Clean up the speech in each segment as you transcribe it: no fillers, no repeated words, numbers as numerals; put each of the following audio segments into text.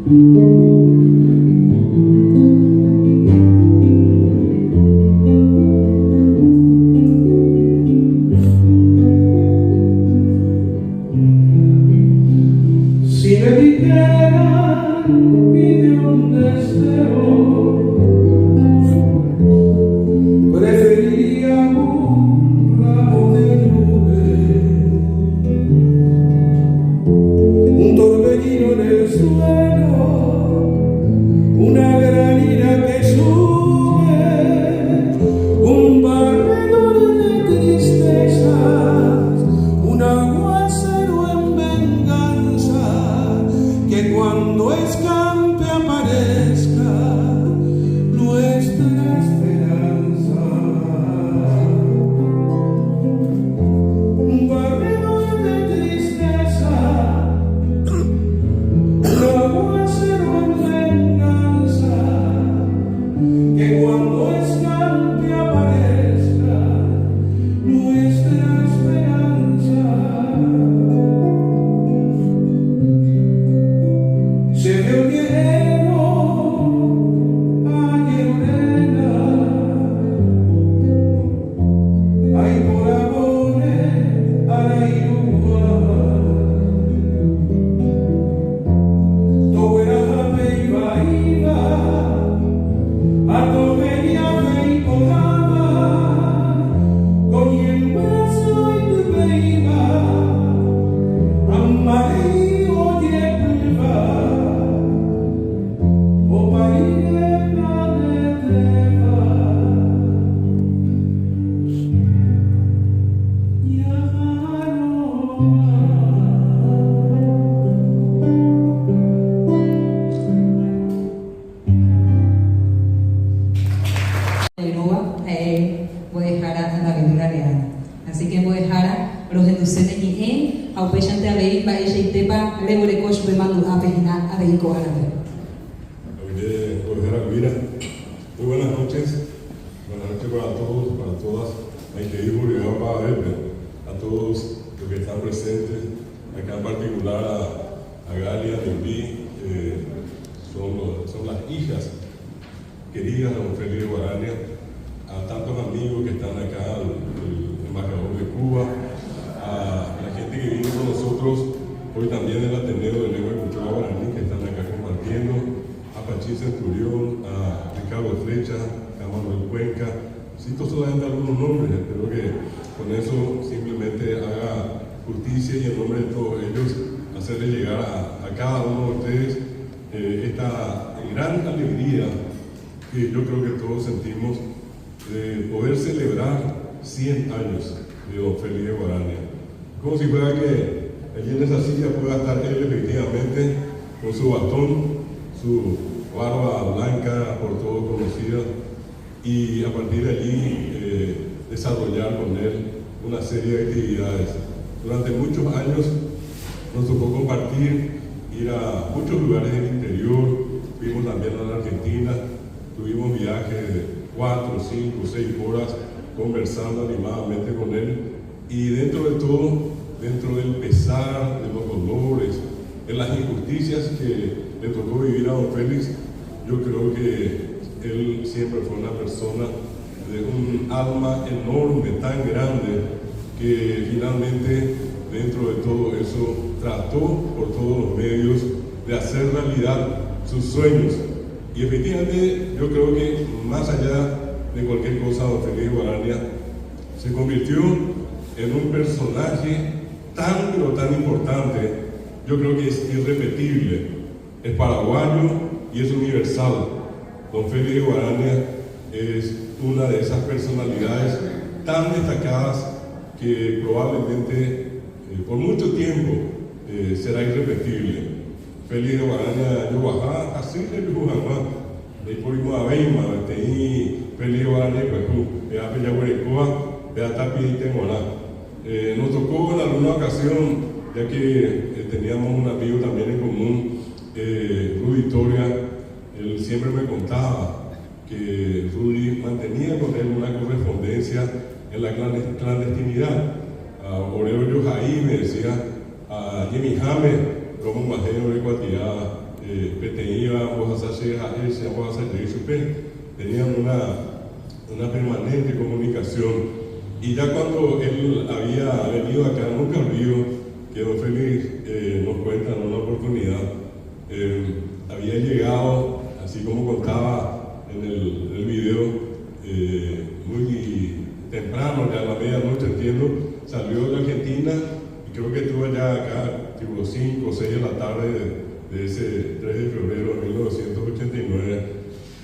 Si me dijeran, pide un deseo, preferiría un ramo de nubes, un torbellino en el suelo, una gran ira que sube, un barredor de tristezas, un aguacero en venganza, que cuando escampe aparezca nuestra esperanza. Un barredor de tristeza, un aguacero en venganza, que cuando escampe aparezca nuestra esperanza. Se ve lleno a Llerena, hay por amores a la Irugua, todo era jame iba, a tomería me imponaba, con el brazo y tu beiba, amaré oye pulva. O parire planeteva, voy a dejar a la aventura real. Así que voy a dejar a los enducenes y a upechante a veir para ella y tepa, le voy a cocho de mando a pejina a veir con árabe. Muy buenas noches para todos, para todas. Hay que ir obligado para verme a todos los que están presentes, acá en particular a Galia, a Nimbí, son las hijas queridas de don Félix de Guarania, a tantos amigos que están acá, el embajador de Cuba, a la gente que viene con nosotros hoy también del Ateneo de Lengua y Cultura Guaraní, que están acá compartiendo, a Pachín Centurión, a Ricardo Flecha, a Manuel Cuenca. Cito solamente algunos nombres, espero que con eso simplemente haga justicia y en nombre de todos ellos hacerle llegar a cada uno de ustedes esta gran alegría que yo creo que todos sentimos de poder celebrar 100 años de don Félix de Guarania. Como si fuera que allí en esa silla pueda estar él efectivamente con su bastón, su barba blanca por todos conocida, y a partir de allí desarrollar con él una serie de actividades. Durante muchos años nos tocó compartir, ir a muchos lugares del interior, fuimos también a la Argentina, tuvimos viajes de 4, 5, 6 horas conversando animadamente con él, y dentro de todo, dentro del pesar, de los dolores, de las injusticias que le tocó vivir a don Félix, yo creo que él siempre fue una persona de un alma enorme, tan grande, que finalmente dentro de todo eso trató por todos los medios de hacer realidad sus sueños. Y efectivamente yo creo que más allá de cualquier cosa, don Félix de Guarania se convirtió en un personaje tan pero tan importante. Yo creo que es irrepetible, es paraguayo y es universal. Don Félix de Guarania es una de esas personalidades tan destacadas que probablemente por mucho tiempo será irrepetible. Félix de Guarania, yo bajaba así de Lujamá, de por a Beima, de Félix de Guarania, de Apeyaguarecoa, de Atapi y Temorá. Nos tocó en alguna ocasión, ya que teníamos un amigo también en común, Rudy Toria, él siempre me contaba que Rudy mantenía con él una correspondencia en la clandestinidad. A Oreo Jaime decía, a Jimmy James, como Majero de Cuatiá, gracias a él, se llamaba Sayer Chupé, tenían una permanente comunicación. Y ya cuando él había venido acá, nunca olvido que don Félix nos cuenta en una oportunidad, había llegado, así como contaba en el video, muy temprano, ya a la medianoche, entiendo, salió de Argentina y creo que estuvo ya acá tipo 5 o 6 de la tarde de ese 3 de febrero de 1989,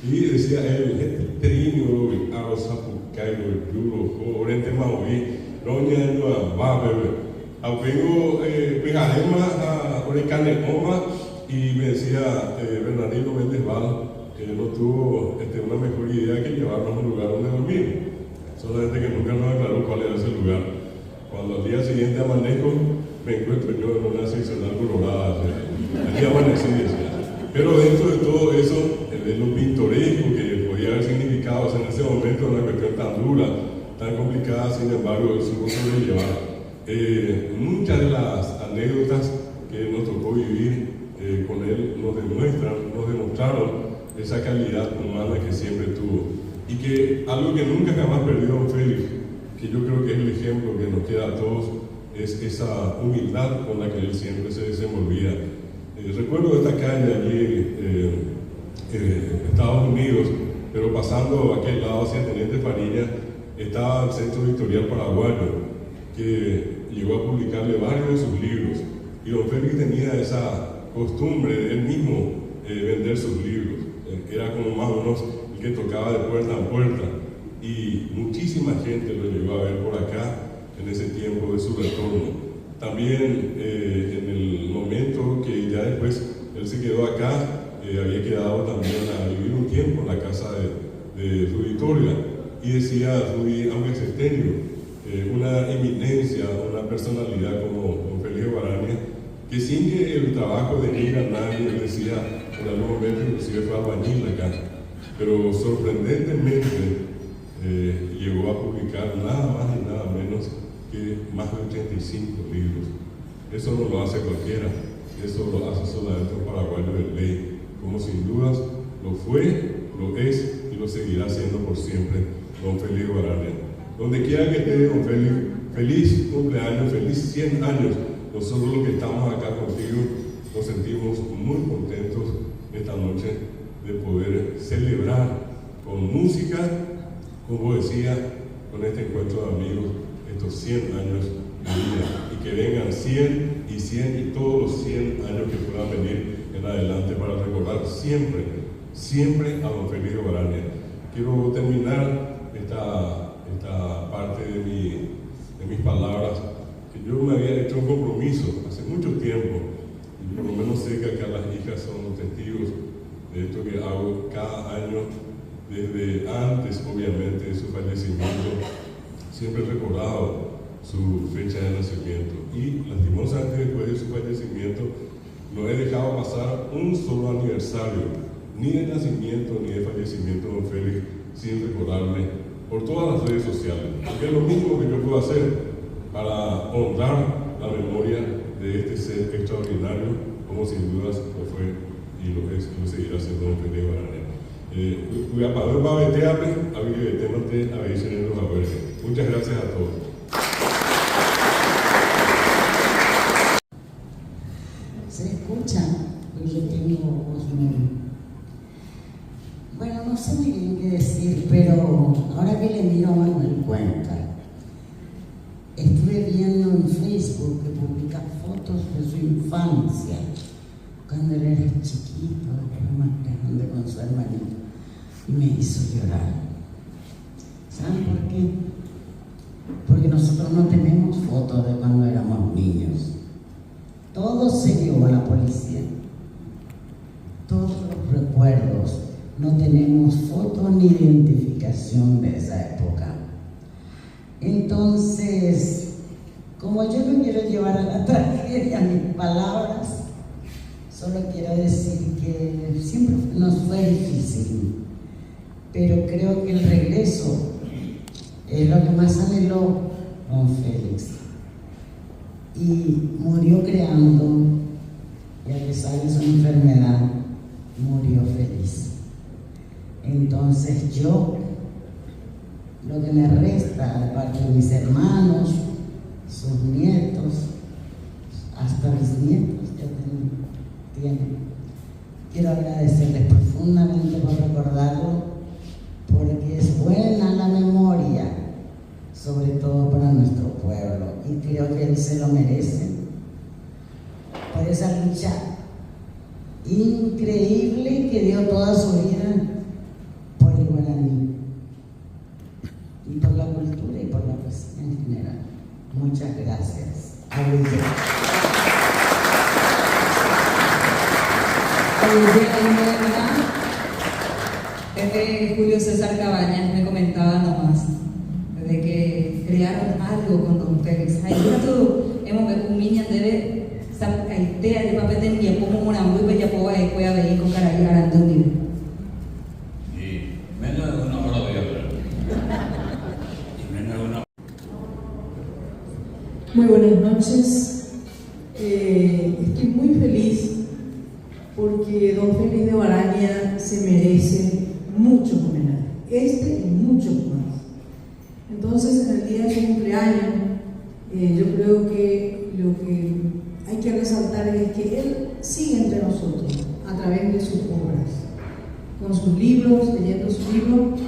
y decía él, trinio, aro sapucairo, yuro, oriente maorí, roña a babebe, apengo pejarema a oricane oma, y me decía Bernardino Méndez Val, que no tuvo una mejor idea que llevarnos a un lugar donde dormir, solamente que nunca nos aclaró cuál era ese lugar. Cuando al día siguiente amanezco, me encuentro yo en una seccional colorada, allí amanecí, decía. Pero dentro de todo eso, de lo pintoresco que podía haber significado en ese momento, una cuestión tan dura, tan complicada, sin embargo, él supo sobrellevar. Muchas de las anécdotas que nos tocó vivir con él nos demostraron esa calidad humana que siempre tuvo. Y que algo que nunca jamás perdió don Félix, que yo creo que es el ejemplo que nos queda a todos, es esa humildad con la que él siempre se desenvolvía. Recuerdo esta calle allí en Estados Unidos, pero pasando a aquel lado hacia Teniente Farilla, estaba el Centro Editorial Paraguayo, que llegó a publicarle varios de sus libros. Y don Félix tenía esa costumbre de él mismo vender sus libros. Era como más o menos el que tocaba de puerta a puerta. Y muchísima gente lo llegó a ver por acá en ese tiempo de su retorno. También en el momento que ya después él se quedó acá, había quedado también a vivir un tiempo en la casa de Rudy Toria, y decía Rudy, aunque es extenio, una eminencia, una personalidad como don Félix Guarania, que sin que el trabajo de ir a nadie, él decía, en algún momento inclusive fue albañil acá, pero sorprendentemente llegó a publicar nada más y nada menos que más de 85 libros. Eso no lo hace cualquiera, eso lo hace solamente un paraguayo de ley, como sin dudas lo fue, lo es y lo seguirá siendo por siempre don Félix Guarania. Donde quiera que esté don Félix, feliz cumpleaños, feliz 100 años. Nosotros los que estamos acá contigo nos sentimos muy contentos esta noche de poder celebrar con música, con poesía, con este encuentro de amigos, estos 100 años de vida, y que vengan 100 y 100 y todos los 100 años que puedan venir en adelante para recordar siempre, siempre a don Félix Guarania. Quiero terminar esta parte de mis palabras, que yo me había hecho un compromiso hace mucho tiempo, y por lo menos sé que acá las hijas son testigos de esto que hago cada año, desde antes obviamente de su fallecimiento. Siempre he recordado su fecha de nacimiento, y lastimosamente después de su fallecimiento no he dejado pasar un solo aniversario, ni de nacimiento ni de fallecimiento de don Félix, sin recordarme por todas las redes sociales, porque es lo mismo que yo puedo hacer para honrar la memoria de este ser extraordinario, como sin dudas lo fue y lo es y lo seguirá siendo don Félix Guarania. Voy a parar para vetearme, a ver que temante a veces en los abuelos. Muchas gracias a todos. ¿Se escucha? Porque yo tengo voz muy... Bueno, no sé muy bien qué decir, pero ahora que le miro a Manuel Cuenca, estuve viendo en Facebook que publica fotos de su infancia, cuando él era chiquito, era más grande con su hermanito, y me hizo llorar. ¿Saben por qué? Porque nosotros no tenemos fotos de cuando éramos niños. Todo se llevó a la policía. Todos los recuerdos. No tenemos fotos ni identificación de esa época. Entonces, como yo no quiero llevar a la tragedia mis palabras, solo quiero decir que siempre nos fue difícil, pero creo que el regreso es lo que más anheló don Félix. Y murió creando, y a pesar de su enfermedad, murió feliz. Entonces yo, lo que me resta de parte de mis hermanos, sus nietos, hasta bisnietos ya tienen, quiero agradecerles profundamente por recordarlo, porque es buena la memoria, sobre todo para nuestro pueblo, y creo que él se lo merece por esa lucha increíble que dio toda su vida por el guaraní y por la cultura y por la poesía en general. Muchas gracias. Julio César Cabañas me comentaba nomás de que crearon algo con Don Félix. Ahí tú hemos un niño debe idea de papel de niña como una muy bella poa de cueva de con caraí aranduni. Y menos de una hora voy a hablar. Y menos de una. Muy buenas noches. Estoy muy feliz porque Don Félix de Guaraña se merece muchos homenajes, y muchos más. Entonces, en el día de su cumpleaños, yo creo que lo que hay que resaltar es que él sigue entre nosotros a través de sus obras, con sus libros, leyendo sus libros,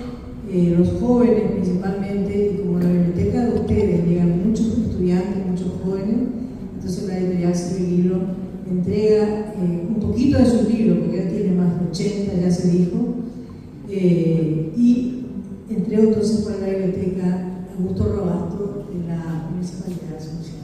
los jóvenes principalmente, y como la biblioteca de ustedes llegan muchos estudiantes, muchos jóvenes, entonces la editorial Libro entrega un poquito de sus libros, porque él tiene más de 80, ya se dijo, y entre otros es para la biblioteca Augusto Robasto de la Municipalidad de Asunción.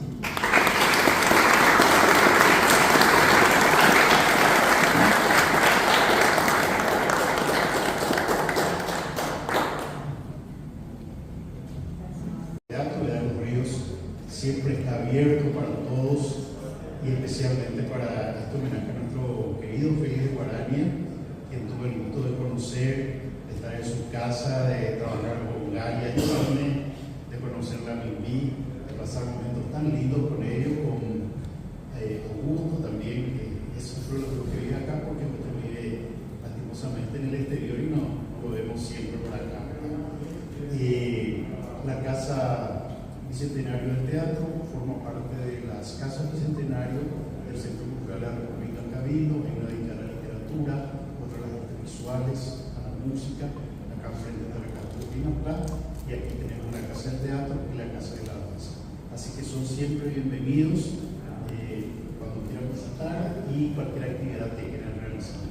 El Teatro de los Ríos siempre está abierto para todos y especialmente para este homenaje a nuestro querido Félix de Guaraña, quien tuve el gusto de conocer, de estar en su casa, de trabajar con Galia Chone, de conocerla a Mimí, de pasar momentos tan lindos con ellos, con Augusto también, que es otro de los que vive acá porque nuestro vive lastimosamente en el exterior y no lo vemos siempre por acá. La Casa Bicentenario del Teatro forma parte de las Casas Bicentenario del Centro Cultural de la República del Cabildo, hay una dedicada a la literatura, otra a las artes visuales, a la música, acá frente a la Casa de Pinapá, y aquí tenemos la Casa del Teatro y la Casa de la Danza. Así que son siempre bienvenidos cuando quieran visitar y cualquier actividad que quieran realizar.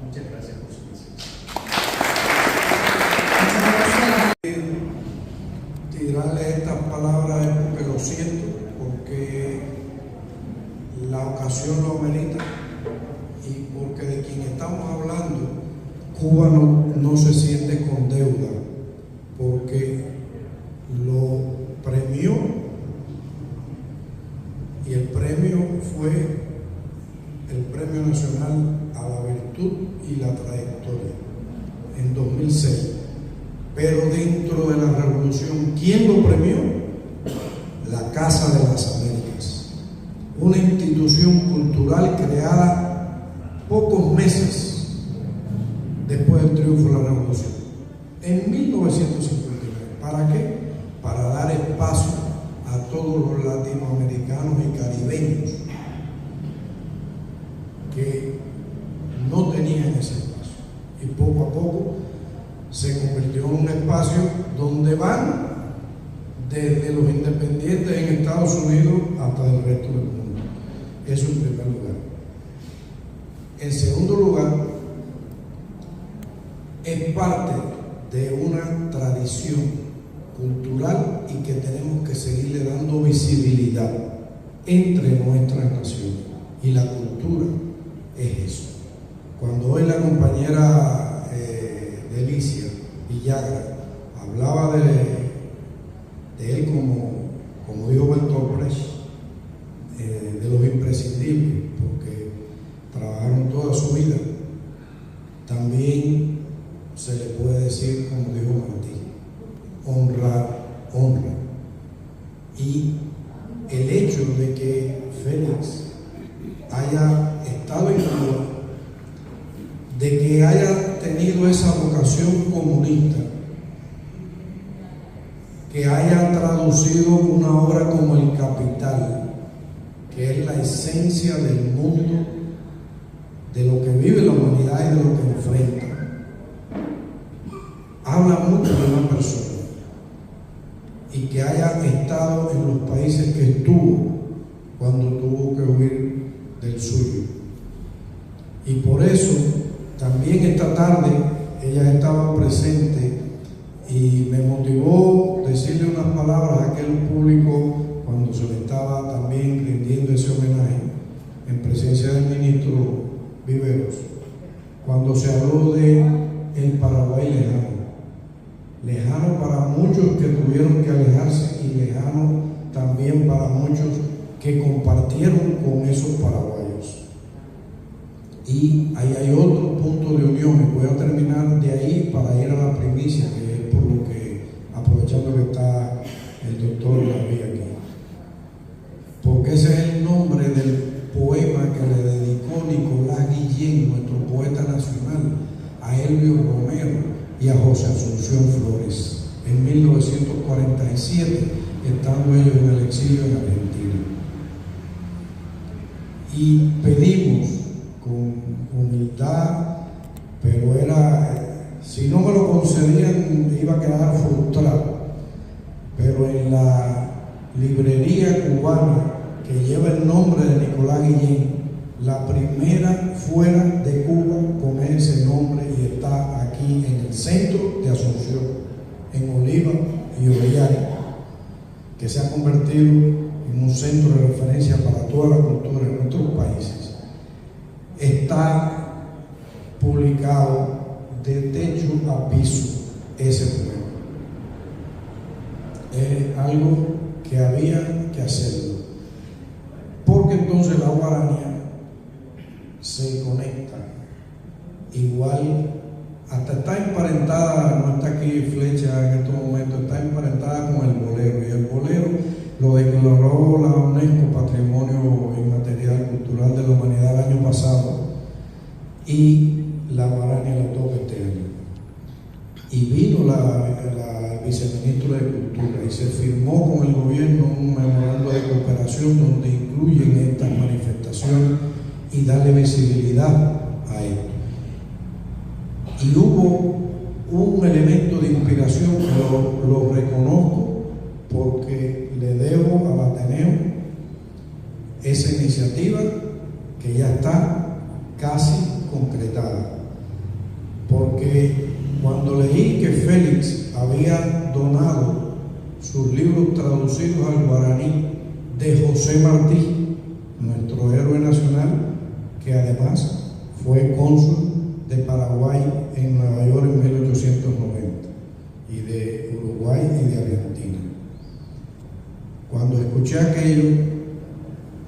Muchas gracias por su presencia. Tirarle estas palabras es porque lo siento, porque la ocasión lo amerita y porque de quien estamos hablando, Cuba no se siente con deuda, porque lo premió y el premio fue el Premio Nacional a la Virtud y la Trayectoria en 2006. Pero dentro de la revolución, ¿quién lo premió? La Casa de las Américas, una institución cultural creada pocos meses después del triunfo de la revolución, en 1959. ¿Para qué? Para dar espacio a todos los latinoamericanos y caribeños que no tenían ese espacio. Y poco a poco se convirtió en un espacio donde van desde los independientes en Estados Unidos hasta el resto del mundo. Eso en primer lugar. En segundo lugar, es parte de una tradición cultural y que tenemos que seguirle dando visibilidad entre nuestras naciones. Y la cultura es eso. Cuando hoy la compañera Delicia Villagra hablaba de él como dijo Bertolt Brecht, de los imprescindibles, porque trabajaron toda su vida, también se le puede decir, como dijo Martí, honra. Y el hecho de que Félix haya estado en Cuba de que haya tenido esa vocación comunista, que haya traducido una obra como El Capital, que es la esencia del mundo, de lo que vive la humanidad y de lo que enfrenta. Habla mucho de una persona y que haya estado en los países que estuvo cuando tuvo que huir del suyo. Y por eso también esta tarde ella estaba presente y me motivó decirle unas palabras a aquel público cuando se le estaba también rindiendo ese homenaje en presencia del ministro Viveros, cuando se habló de el Paraguay lejano para muchos que tuvieron que alejarse y lejano también para muchos que compartieron con esos paraguayos. Y ahí hay otro punto de unión, y voy a terminar de ahí para ir a la primicia, que es por lo que, aprovechando que está el doctor David aquí, porque ese es el nombre del poema que le dedicó Nicolás Guillén, nuestro poeta nacional, a Elvio Romero y a José Asunción Flores, en 1947, estando ellos en el exilio en Argentina. Y pedimos con humildad, pero si no me lo concedían, iba a quedar frustrado, pero en la librería cubana que lleva el nombre de Nicolás Guillén, la primera fuera de Cuba con ese nombre, y está aquí en el centro de Asunción, en Oliva y Ollari, que se ha convertido en un centro de referencia para toda la cultura en nuestros países. Está publicado de techo a piso ese poema. Es algo que había que hacerlo, porque entonces la guaranía se conecta igual, hasta está emparentada, no está aquí Flecha en estos momentos, está emparentada con el bolero, y el bolero lo declaró la UNESCO Patrimonio Inmaterial Cultural de la Humanidad el año pasado, y la guarania la toca este año. Y vino la viceministra de Cultura y se firmó con el gobierno un memorando de cooperación donde incluyen estas manifestaciones y darle visibilidad a esto. Y hubo un elemento de inspiración que lo reconozco, porque le debo al Ateneo esa iniciativa que ya está casi concretada, porque cuando leí que Félix había donado sus libros traducidos al guaraní de José Martí, nuestro héroe nacional, que además fue cónsul de Paraguay en Nueva York en 1890, y de Uruguay y de Argentina. Cuando escuché aquello,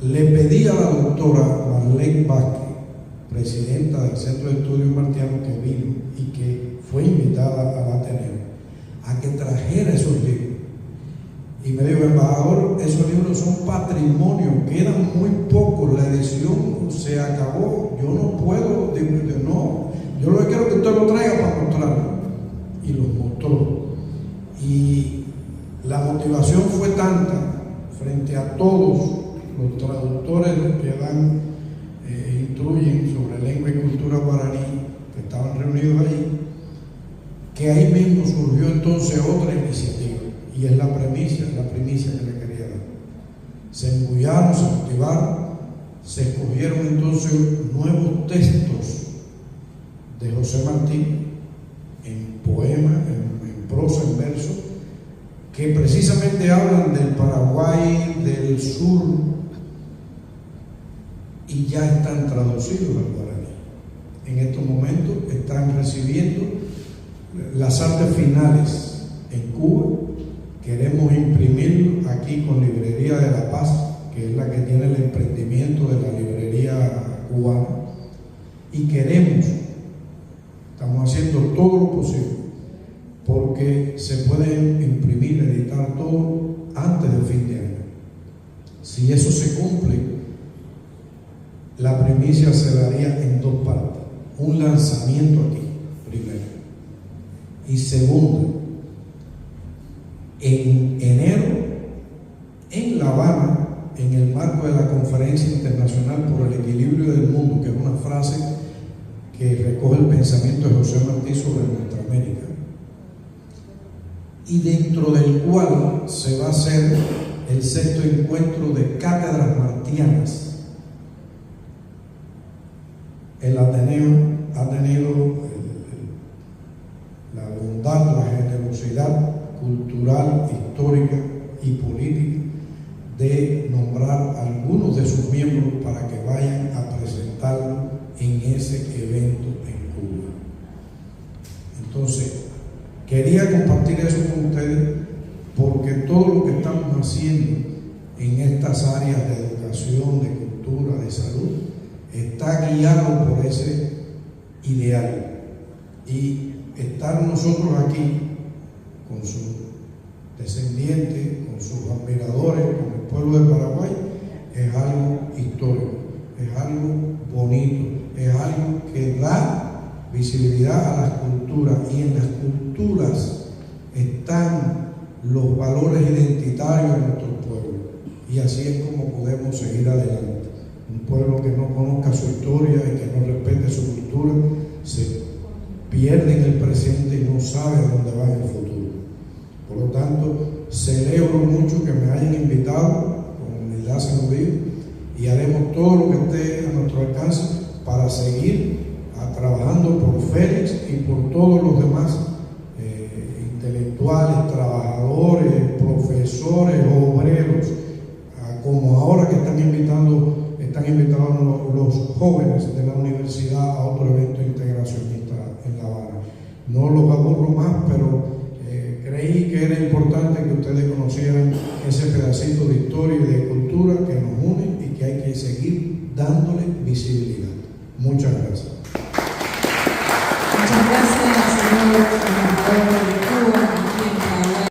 le pedí a la doctora Marlene Vázquez, presidenta del Centro de Estudios Martianos, que vino y que fue invitada al Ateneo, a que trajera esos libros. Y me dijo: embajador, esos libros son patrimonio, quedan muy pocos, la edición se acabó, yo no puedo, no, yo lo que quiero es que usted lo traiga para mostrarlo. Y los mostró. Y la motivación fue tanta frente a todos los traductores que dan, instruyen sobre lengua y cultura guaraní, que estaban reunidos allí, que ahí mismo surgió entonces otra iniciativa. Y es la primicia que le quería dar. Se embullaron, se motivaron, se escogieron entonces nuevos textos de José Martí, en poema, en prosa, en verso, que precisamente hablan del Paraguay del sur, y ya están traducidos al guaraní. En estos momentos están recibiendo las artes finales en Cuba. Queremos imprimirlo aquí con Librería de la Paz, que es la que tiene el emprendimiento de la librería cubana, y estamos haciendo todo lo posible porque se pueden imprimir, editar todo antes del fin de año. Si eso se cumple, la primicia se daría en dos partes: un un lanzamiento aquí, primero. Y segundo, en enero, en La Habana, en el marco de la Conferencia Internacional por el Equilibrio del Mundo, que es una frase que recoge el pensamiento de José Martí sobre nuestra América, y dentro del cual se va a hacer el 6º encuentro de cátedras martianas. El Ateneo ha tenido la bondad, la generosidad cultural, histórica y política de nombrar a algunos de sus miembros para que vayan a presentarlo en ese evento en Cuba. Entonces, quería compartir eso con ustedes porque todo lo que estamos haciendo en estas áreas de educación, de cultura, de salud, está guiado por ese ideal. Y estar nosotros aquí con sus descendientes, con sus admiradores, con el pueblo de Paraguay, es algo histórico, es algo bonito, es algo que da visibilidad a las culturas, y en las culturas están los valores identitarios de nuestro pueblo, y así es como podemos seguir adelante. Un pueblo que no conozca su historia y que no respete su cultura se pierde en el presente y no sabe a dónde va en el futuro. Por lo tanto, celebro mucho que me hayan invitado, con humildad se lo digo, y haremos todo lo que esté a nuestro alcance para seguir trabajando por Félix y por todos los demás intelectuales, trabajadores, profesores, obreros, como ahora que están invitados los jóvenes de la universidad a otro evento integracionista en La Habana. No los aburro más, pero creí que era importante que ustedes conocieran ese pedacito de historia y de cultura que nos une y que hay que seguir dándole visibilidad. Muchas gracias.